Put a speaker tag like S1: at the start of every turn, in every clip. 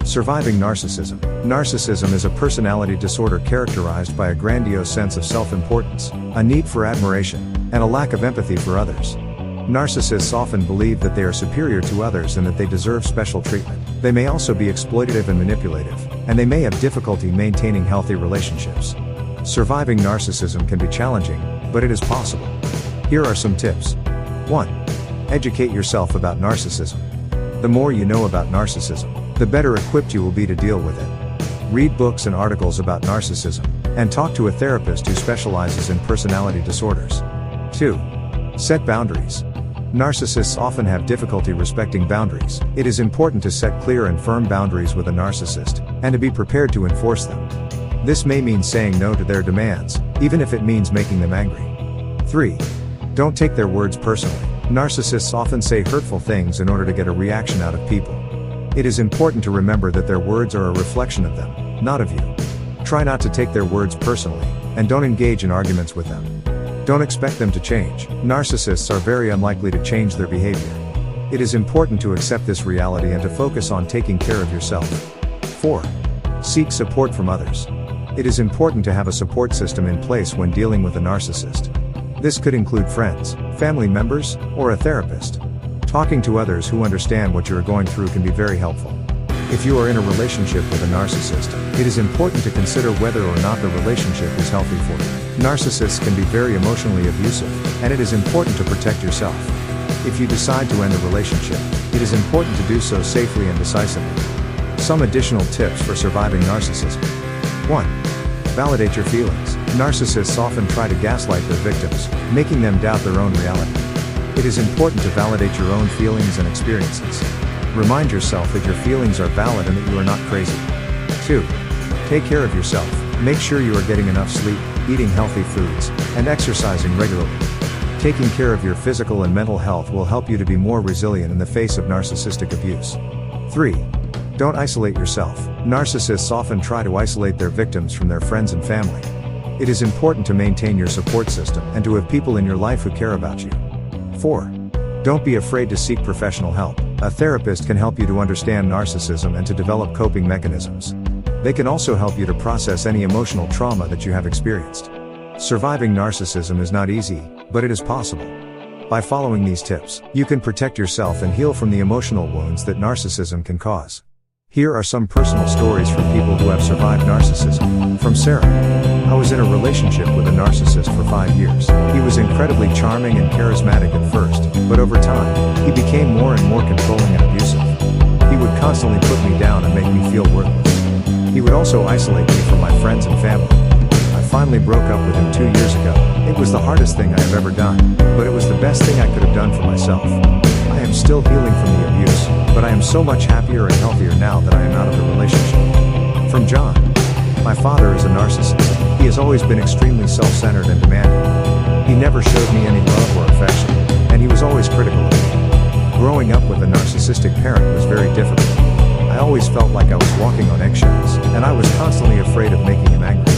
S1: Surviving narcissism. Narcissism is a personality disorder characterized by a grandiose sense of self-importance, a need for admiration, and a lack of empathy for others. Narcissists often believe that they are superior to others and that they deserve special treatment. They may also be exploitative and manipulative, and they may have difficulty maintaining healthy relationships. Surviving narcissism can be challenging, but it is possible. Here are some tips. 1. Educate yourself about narcissism. The more you know about narcissism, the better equipped you will be to deal with it. Read books and articles about narcissism, and talk to a therapist who specializes in personality disorders. 2. Set boundaries. Narcissists often have difficulty respecting boundaries. It is important to set clear and firm boundaries with a narcissist, and to be prepared to enforce them. This may mean saying no to their demands, even if it means making them angry. 3. Don't take their words personally. Narcissists often say hurtful things in order to get a reaction out of people. It is important to remember that their words are a reflection of them, not of you. Try not to take their words personally, and don't engage in arguments with them. Don't expect them to change. Narcissists are very unlikely to change their behavior. It is important to accept this reality and to focus on taking care of yourself. 4. Seek support from others. It is important to have a support system in place when dealing with a narcissist. This could include friends, family members, or a therapist. Talking to others who understand what you are going through can be very helpful. If you are in a relationship with a narcissist, it is important to consider whether or not the relationship is healthy for you. Narcissists can be very emotionally abusive, and it is important to protect yourself. If you decide to end the relationship, it is important to do so safely and decisively. Some additional tips for surviving narcissism. 1. Validate your feelings. Narcissists often try to gaslight their victims, making them doubt their own reality. It is important to validate your own feelings and experiences. Remind yourself that your feelings are valid and that you are not crazy. 2. Take care of yourself. Make sure you are getting enough sleep, eating healthy foods, and exercising regularly. Taking care of your physical and mental health will help you to be more resilient in the face of narcissistic abuse. 3. Don't isolate yourself. Narcissists often try to isolate their victims from their friends and family. It is important to maintain your support system and to have people in your life who care about you. 4. Don't be afraid to seek professional help. A therapist can help you to understand narcissism and to develop coping mechanisms. They can also help you to process any emotional trauma that you have experienced. Surviving narcissism is not easy, but it is possible. By following these tips, you can protect yourself and heal from the emotional wounds that narcissism can cause. Here are some personal stories from people who have survived narcissism. From Sarah. I was in a relationship with a narcissist for 5 years. He was incredibly charming and charismatic at first, but over time, he became more and more controlling and abusive. He would constantly put me down and make me feel worthless. He would also isolate me from my friends and family. I finally broke up with him 2 years ago. It was the hardest thing I have ever done, but it was the best thing I could have done for myself. I am still healing from the abuse, but I am so much happier and healthier now that I am out of the relationship. From John. My father is a narcissist. He has always been extremely self-centered and demanding. He never showed me any love or affection, and he was always critical of me. Growing up with a narcissistic parent was very difficult. I always felt like I was walking on eggshells, and I was constantly afraid of making him angry.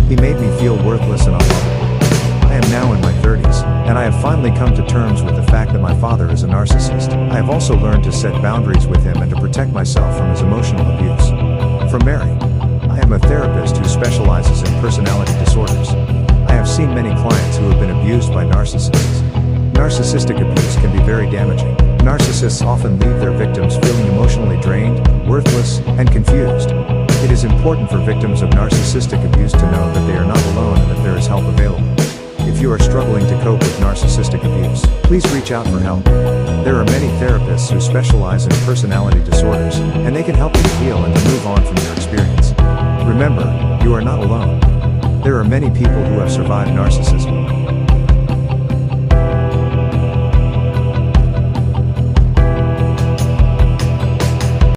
S1: He made me feel worthless and unlovable. I am now in my 30s, and I have finally come to terms with the fact that my father is a narcissist. I have also learned to set boundaries with him and to protect myself from his emotional abuse. From Mary. I am a therapist who specializes in personality disorders. I have seen many clients who have been abused by narcissists. Narcissistic abuse can be very damaging. Narcissists often leave their victims feeling emotionally drained, worthless, and confused. It is important for victims of narcissistic abuse to know that they are not alone and that there is help available. If you are struggling to cope with narcissistic abuse, please reach out for help. There are many therapists who specialize in personality disorders, and they can help you to heal and to move on from your experience. Remember, you are not alone. There are many people who have survived narcissism.